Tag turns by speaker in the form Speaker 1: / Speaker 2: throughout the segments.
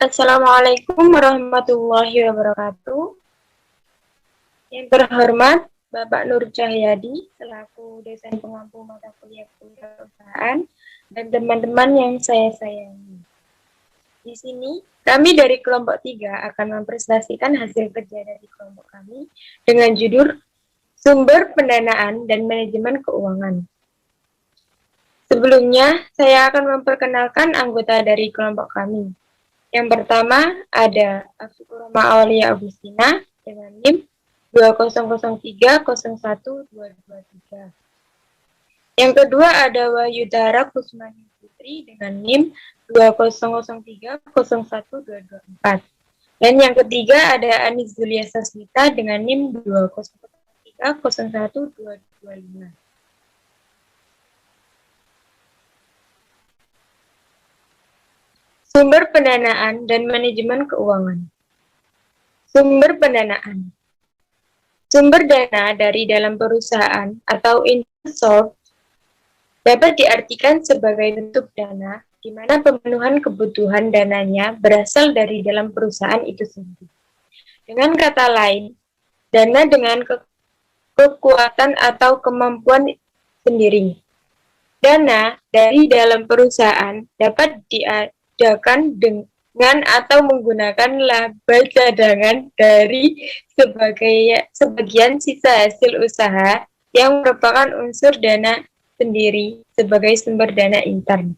Speaker 1: Assalamualaikum warahmatullahi wabarakatuh. Yang terhormat Bapak Nur Cahyadi selaku dosen pengampu mata kuliah kewirausahaan dan teman-teman yang saya sayangi. Di sini kami dari kelompok 3 akan mempresentasikan hasil kerja dari kelompok kami dengan judul Sumber Pendanaan dan Manajemen Keuangan. Sebelumnya, saya akan memperkenalkan anggota dari kelompok kami. Yang pertama ada Afiqurrahma Aulia Agustina dengan NIM 2003012223. Yang kedua ada Wahyudhara Kusmani Putri dengan NIM 2003012224. Dan yang ketiga ada Anis Zulia Sasmita dengan NIM 2003012225. Sumber pendanaan dan manajemen keuangan. Sumber pendanaan. Sumber dana dari dalam perusahaan atau investor dapat diartikan sebagai bentuk dana di mana pemenuhan kebutuhan dananya berasal dari dalam perusahaan itu sendiri. Dengan kata lain, dana dengan kekuatan atau kemampuan sendiri. Dana dari dalam perusahaan dapat diadakan dengan atau menggunakan laba cadangan dari sebagian sisa hasil usaha yang merupakan unsur dana sendiri sebagai sumber dana intern.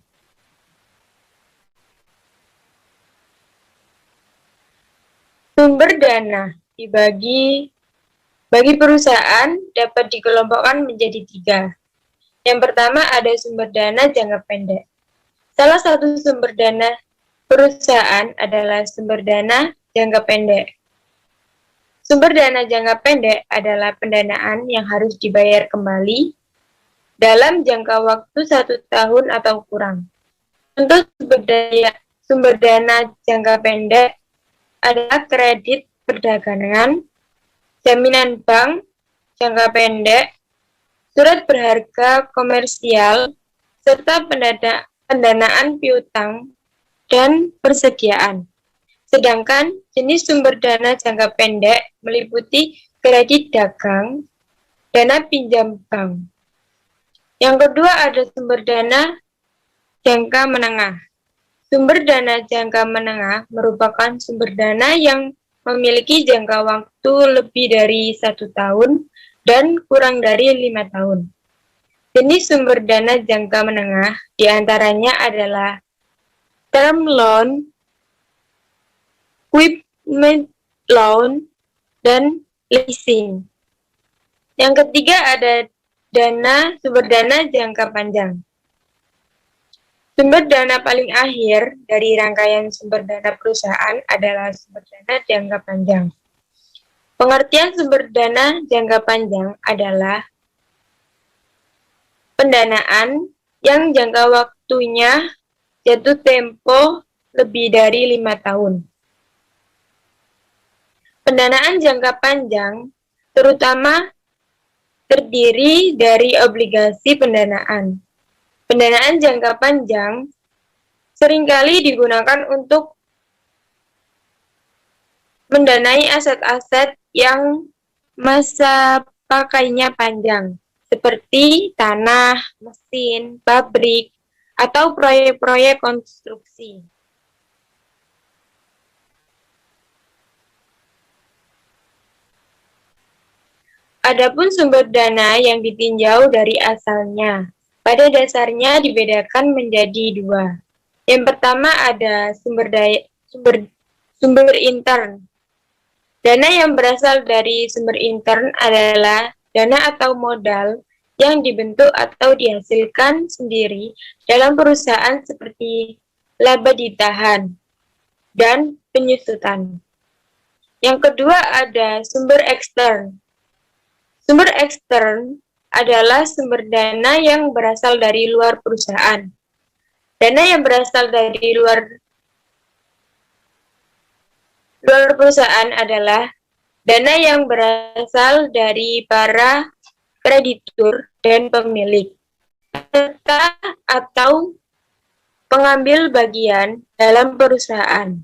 Speaker 1: Sumber dana bagi perusahaan dapat dikelompokkan menjadi 3. Yang pertama ada sumber dana jangka pendek. Salah satu sumber dana perusahaan adalah sumber dana jangka pendek. Sumber dana jangka pendek adalah pendanaan yang harus dibayar kembali dalam jangka waktu 1 tahun atau kurang. Untuk sumber dana jangka pendek adalah kredit perdagangan, jaminan bank jangka pendek, surat berharga komersial, serta pendanaan piutang dan persediaan. Sedangkan jenis sumber dana jangka pendek meliputi kredit dagang, dana pinjam bank. Yang kedua ada sumber dana jangka menengah. Sumber dana jangka menengah merupakan sumber dana yang memiliki jangka waktu lebih dari 1 tahun dan kurang dari 5 tahun. Jenis sumber dana jangka menengah diantaranya adalah term loan, equipment loan, dan leasing. Yang ketiga ada sumber dana jangka panjang. Sumber dana paling akhir dari rangkaian sumber dana perusahaan adalah sumber dana jangka panjang. Pengertian sumber dana jangka panjang adalah pendanaan yang jangka waktunya jatuh tempo lebih dari 5 tahun. Pendanaan jangka panjang terutama terdiri dari obligasi pendanaan. Pendanaan jangka panjang seringkali digunakan untuk mendanai aset-aset yang masa pakainya panjang, seperti tanah, mesin, pabrik, atau proyek-proyek konstruksi. Adapun sumber dana yang ditinjau dari asalnya, pada dasarnya dibedakan menjadi 2. Yang pertama ada sumber intern. Dana yang berasal dari sumber intern adalah dana atau modal yang dibentuk atau dihasilkan sendiri dalam perusahaan seperti laba ditahan dan penyusutan. Yang kedua ada sumber ekstern. Sumber ekstern adalah sumber dana yang berasal dari luar perusahaan. Dana yang berasal dari luar perusahaan adalah dana yang berasal dari para kreditur dan pemilik, serta atau pengambil bagian dalam perusahaan.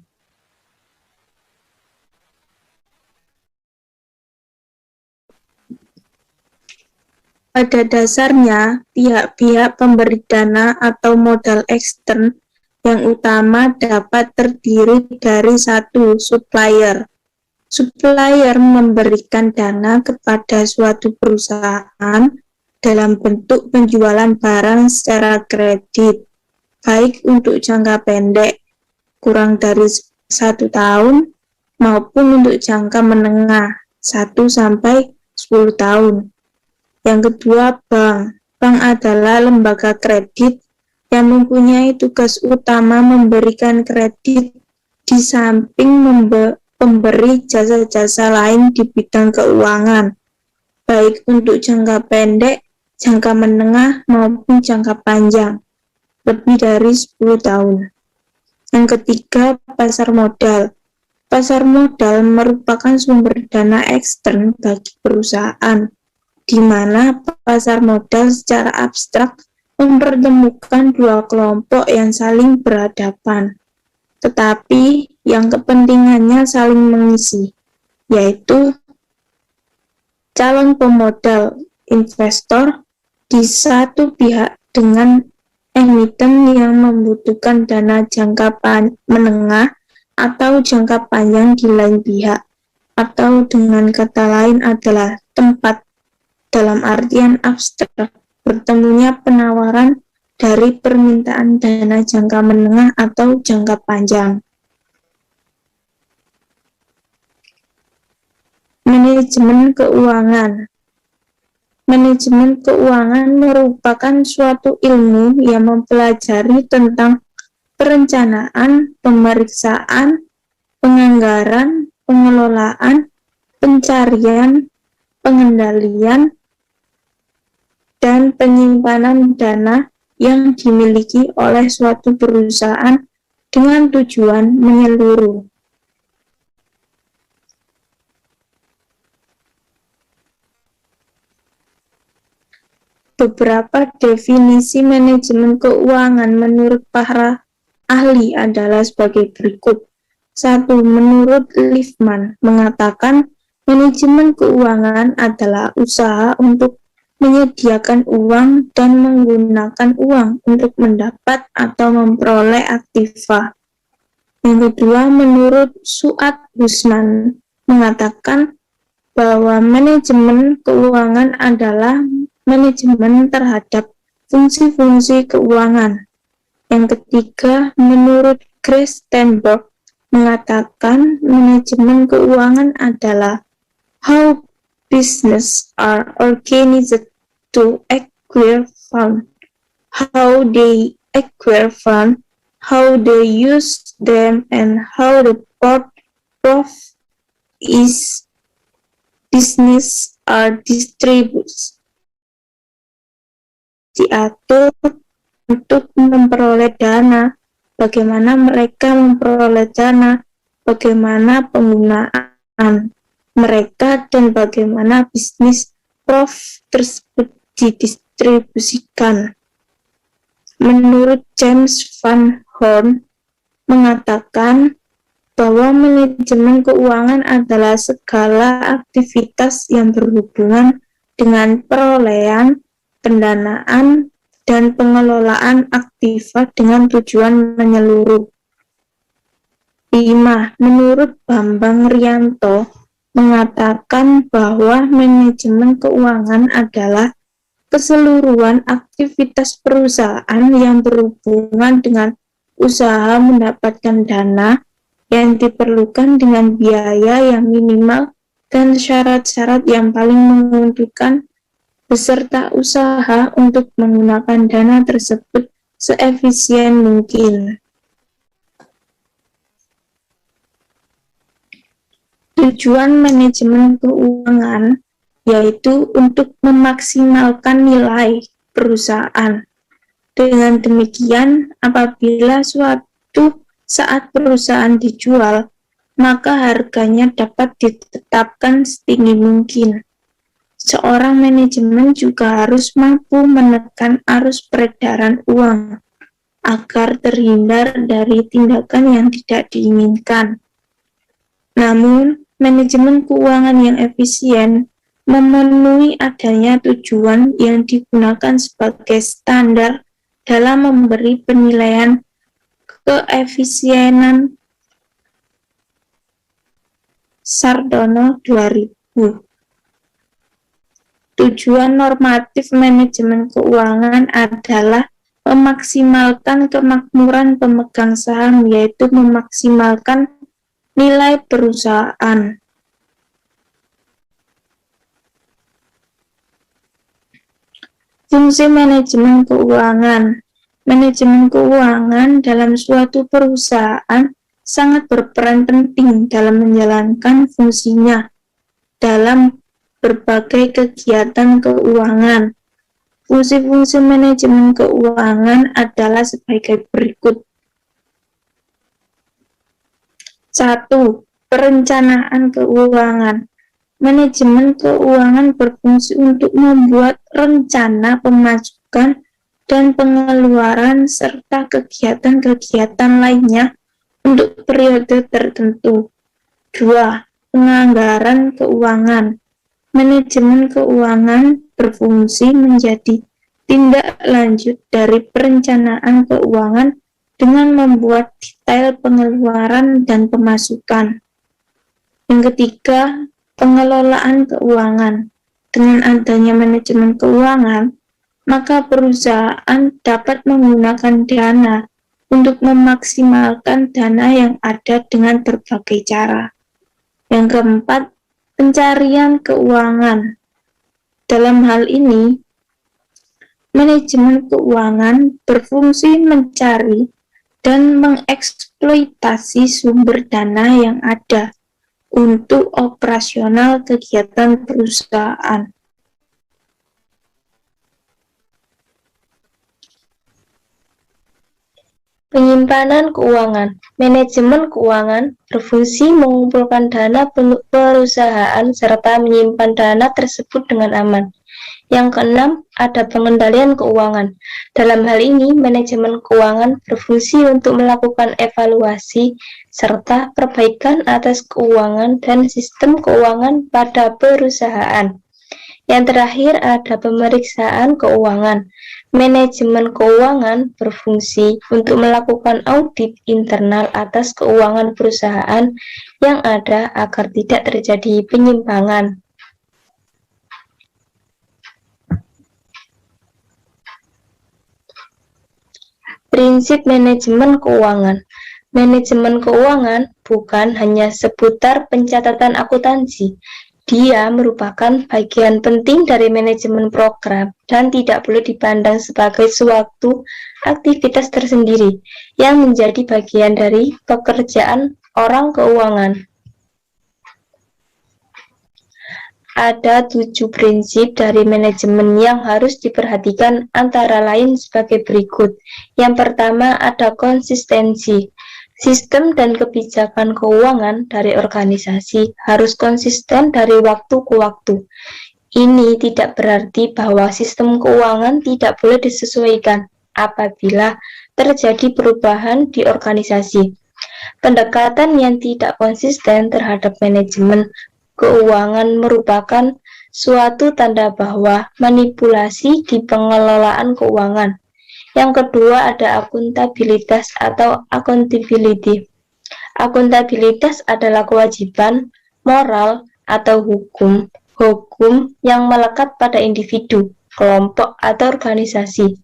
Speaker 2: Pada dasarnya, pihak-pihak pemberi dana atau modal ekstern yang utama dapat terdiri dari satu, supplier. Supplier memberikan dana kepada suatu perusahaan dalam bentuk penjualan barang secara kredit, baik untuk jangka pendek, kurang dari 1 tahun, maupun untuk jangka menengah, 1 sampai 10 tahun. Yang kedua, bank. Bank adalah lembaga kredit yang mempunyai tugas utama memberikan kredit di samping pemberi jasa-jasa lain di bidang keuangan, baik untuk jangka pendek, jangka menengah, maupun jangka panjang, lebih dari 10 tahun. Yang ketiga, pasar modal. Pasar modal merupakan sumber dana ekstern bagi perusahaan, di mana pasar modal secara abstrak mempertemukan dua kelompok yang saling berhadapan, tetapi yang kepentingannya saling mengisi, yaitu calon pemodal investor di satu pihak dengan emiten yang membutuhkan dana jangka menengah atau jangka panjang di lain pihak, atau dengan kata lain adalah tempat dalam artian abstrak bertemunya penawaran dari permintaan dana jangka menengah atau jangka panjang. Manajemen keuangan. Manajemen keuangan merupakan suatu ilmu yang mempelajari tentang perencanaan, pemeriksaan, penganggaran, pengelolaan, pencarian, pengendalian, dan penyimpanan dana yang dimiliki oleh suatu perusahaan dengan tujuan menyeluruh. Beberapa definisi manajemen keuangan menurut para ahli adalah sebagai berikut. 1. Menurut Liefman mengatakan manajemen keuangan adalah usaha untuk menyediakan uang dan menggunakan uang untuk mendapat atau memperoleh aktiva. Yang kedua, menurut Suad Husman mengatakan bahwa manajemen keuangan adalah manajemen terhadap fungsi-fungsi keuangan. Yang ketiga, menurut Grace Stenberg mengatakan manajemen keuangan adalah how business are organized to acquire funds, how they acquire funds, how they use them, and how the profit is business are distributed. Diatur untuk memperoleh dana, bagaimana mereka memperoleh dana, bagaimana penggunaan mereka, dan bagaimana bisnis profit tersebut didistribusikan. Menurut James Van Horn mengatakan bahwa manajemen keuangan adalah segala aktivitas yang berhubungan dengan perolehan, pendanaan, dan pengelolaan aktiva dengan tujuan menyeluruh. 5. Menurut Bambang Rianto mengatakan bahwa manajemen keuangan adalah keseluruhan aktivitas perusahaan yang berhubungan dengan usaha mendapatkan dana yang diperlukan dengan biaya yang minimal dan syarat-syarat yang paling menguntungkan beserta usaha untuk menggunakan dana tersebut seefisien mungkin. Tujuan manajemen keuangan yaitu untuk memaksimalkan nilai perusahaan. Dengan demikian, apabila suatu saat perusahaan dijual, maka harganya dapat ditetapkan setinggi mungkin. Seorang manajemen juga harus mampu menekan arus peredaran uang agar terhindar dari tindakan yang tidak diinginkan. Namun, manajemen keuangan yang efisien memenuhi adanya tujuan yang digunakan sebagai standar dalam memberi penilaian keefisienan Sardono 2000. Tujuan normatif manajemen keuangan adalah memaksimalkan kemakmuran pemegang saham, yaitu memaksimalkan nilai perusahaan. Fungsi manajemen keuangan. Manajemen keuangan dalam suatu perusahaan sangat berperan penting dalam menjalankan fungsinya dalam berbagai kegiatan keuangan. Fungsi-fungsi manajemen keuangan adalah sebagai berikut. 1. Perencanaan keuangan. Manajemen keuangan berfungsi untuk membuat rencana pemasukan dan pengeluaran serta kegiatan-kegiatan lainnya untuk periode tertentu. 2. Penganggaran keuangan. Manajemen keuangan berfungsi menjadi tindak lanjut dari perencanaan keuangan dengan membuat detail pengeluaran dan pemasukan. Yang ketiga, pengelolaan keuangan. Dengan adanya manajemen keuangan, maka perusahaan dapat menggunakan dana untuk memaksimalkan dana yang ada dengan berbagai cara. Yang keempat, pencarian keuangan. Dalam hal ini, manajemen keuangan berfungsi mencari dan mengeksploitasi sumber dana yang ada untuk operasional kegiatan perusahaan.
Speaker 1: Penyimpanan keuangan. Manajemen keuangan berfungsi mengumpulkan dana perusahaan serta menyimpan dana tersebut dengan aman. Yang keenam, ada pengendalian keuangan. Dalam hal ini, manajemen keuangan berfungsi untuk melakukan evaluasi serta perbaikan atas keuangan dan sistem keuangan pada perusahaan. Yang terakhir, ada pemeriksaan keuangan. Manajemen keuangan berfungsi untuk melakukan audit internal atas keuangan perusahaan yang ada agar tidak terjadi penyimpangan. Prinsip manajemen keuangan. Manajemen keuangan bukan hanya seputar pencatatan akuntansi. Dia merupakan bagian penting dari manajemen program dan tidak boleh dipandang sebagai suatu aktivitas tersendiri yang menjadi bagian dari pekerjaan orang keuangan. Ada 7 prinsip dari manajemen yang harus diperhatikan, antara lain sebagai berikut. Yang pertama, ada konsistensi. Sistem dan kebijakan keuangan dari organisasi harus konsisten dari waktu ke waktu. Ini tidak berarti bahwa sistem keuangan tidak boleh disesuaikan apabila terjadi perubahan di organisasi. Pendekatan yang tidak konsisten terhadap manajemen keuangan merupakan suatu tanda bahwa manipulasi di pengelolaan keuangan. Yang kedua, ada akuntabilitas atau accountability. Akuntabilitas adalah kewajiban moral atau hukum yang melekat pada individu, kelompok, atau organisasi.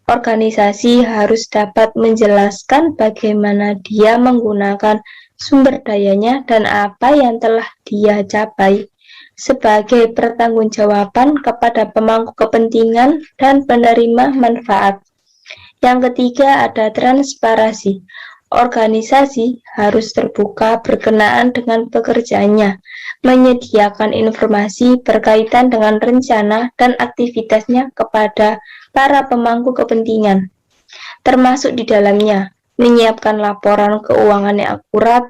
Speaker 1: Organisasi harus dapat menjelaskan bagaimana dia menggunakan sumber dayanya dan apa yang telah dia capai sebagai pertanggungjawaban kepada pemangku kepentingan dan penerima manfaat. Yang ketiga, ada transparansi.
Speaker 2: Organisasi harus terbuka berkenaan dengan pekerjaannya, menyediakan informasi berkaitan dengan rencana dan aktivitasnya kepada para pemangku kepentingan, termasuk di dalamnya menyiapkan laporan keuangan yang akurat,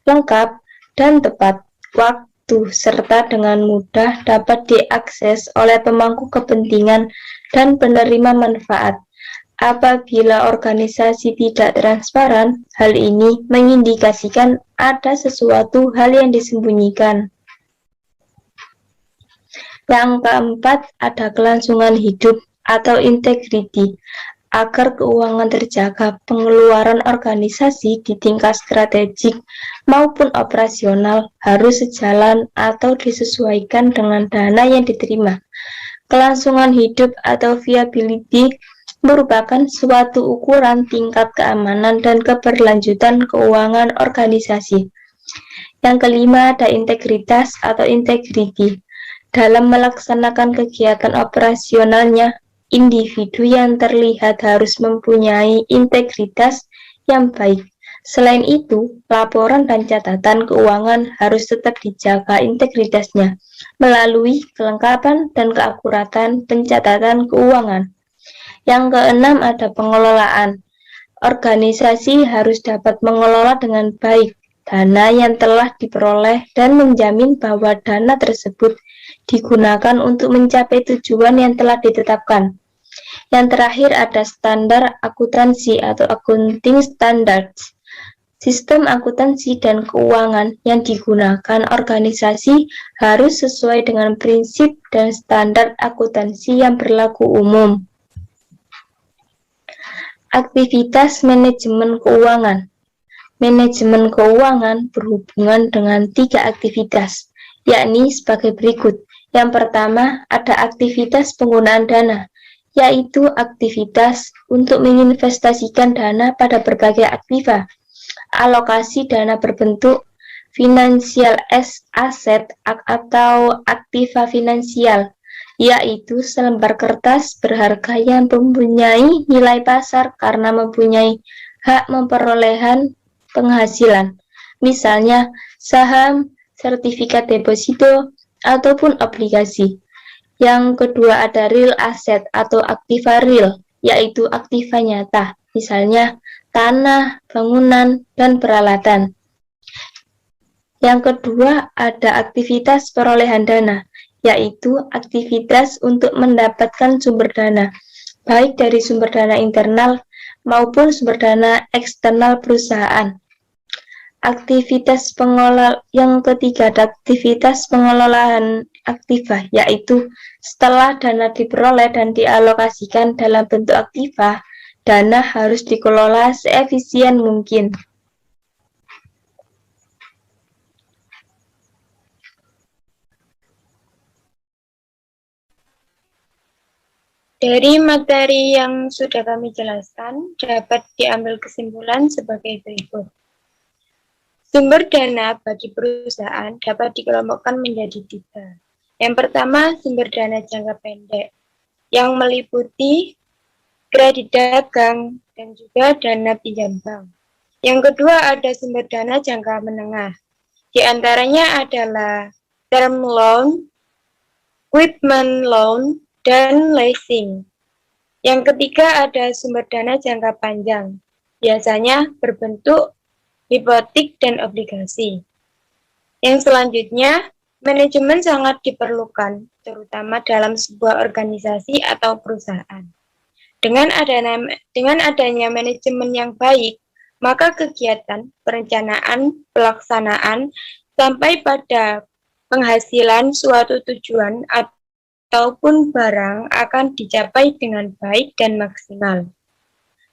Speaker 2: lengkap, dan tepat waktu serta dengan mudah dapat diakses oleh pemangku kepentingan dan penerima manfaat. Apabila organisasi tidak transparan, hal ini mengindikasikan ada sesuatu hal yang disembunyikan. Yang keempat, ada kelangsungan hidup atau integriti. Agar keuangan terjaga, pengeluaran organisasi di tingkat strategik maupun operasional harus sejalan atau disesuaikan dengan dana yang diterima. Kelangsungan hidup atau viability merupakan suatu ukuran tingkat keamanan dan keberlanjutan keuangan organisasi. Yang kelima, ada integritas atau integriti. Dalam melaksanakan kegiatan operasionalnya, individu yang terlihat harus mempunyai integritas yang baik. Selain itu, laporan dan catatan keuangan harus tetap dijaga integritasnya melalui kelengkapan dan keakuratan pencatatan keuangan. Yang keenam, ada pengelolaan. Organisasi harus dapat mengelola dengan baik dana yang telah diperoleh dan menjamin bahwa dana tersebut digunakan untuk mencapai tujuan yang telah ditetapkan. Yang terakhir, ada standar akuntansi atau accounting standards. Sistem akuntansi dan keuangan yang digunakan organisasi harus sesuai dengan prinsip dan standar akuntansi yang berlaku umum. Aktivitas manajemen keuangan. Manajemen keuangan berhubungan dengan 3 aktivitas, yakni sebagai berikut. Yang pertama, ada aktivitas penggunaan dana, yaitu aktivitas untuk menginvestasikan dana pada berbagai aktiva. Alokasi dana berbentuk financial asset atau aktiva finansial, yaitu selembar kertas berharga yang mempunyai nilai pasar karena mempunyai hak memperolehan penghasilan, misalnya saham, sertifikat deposito, ataupun obligasi. Yang kedua, ada real asset atau aktiva real, yaitu aktiva nyata, misalnya tanah, bangunan, dan peralatan. Yang kedua, ada aktivitas perolehan dana, yaitu aktivitas untuk mendapatkan sumber dana, baik dari sumber dana internal maupun sumber dana eksternal perusahaan. Yang ketiga, ada aktivitas pengelolaan aktiva, yaitu setelah dana diperoleh dan dialokasikan dalam bentuk aktiva, dana harus dikelola seefisien mungkin.
Speaker 1: Dari materi yang sudah kami jelaskan, dapat diambil kesimpulan sebagai berikut. Sumber dana bagi perusahaan dapat dikelompokkan menjadi 3. Yang pertama, sumber dana jangka pendek, yang meliputi kredit dagang dan juga dana pinjam bank. Yang kedua, ada sumber dana jangka menengah. Di antaranya adalah term loan, equipment loan, dan leasing. Yang ketiga, ada sumber dana jangka panjang, biasanya berbentuk hipotek dan obligasi. Yang selanjutnya, manajemen sangat diperlukan, terutama dalam sebuah organisasi atau perusahaan. Dengan adanya manajemen yang baik, maka kegiatan, perencanaan, pelaksanaan, sampai pada penghasilan suatu tujuan ataupun barang akan dicapai dengan baik dan maksimal.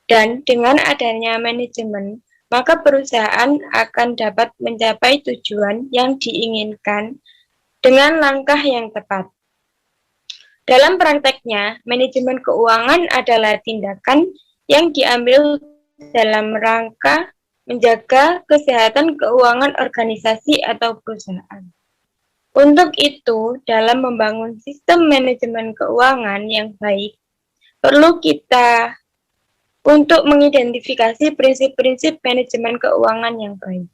Speaker 1: Dan dengan adanya manajemen, maka perusahaan akan dapat mencapai tujuan yang diinginkan dengan langkah yang tepat. Dalam prakteknya, manajemen keuangan adalah tindakan yang diambil dalam rangka menjaga kesehatan keuangan organisasi atau perusahaan. Untuk itu, dalam membangun sistem manajemen keuangan yang baik, perlu kita untuk mengidentifikasi prinsip-prinsip manajemen keuangan yang baik.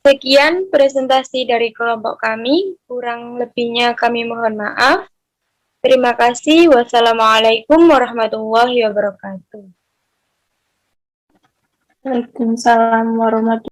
Speaker 1: Sekian presentasi dari kelompok kami, kurang lebihnya kami mohon maaf. Terima kasih. Wassalamualaikum warahmatullahi wabarakatuh.
Speaker 2: Waalaikumsalam warahmatullahi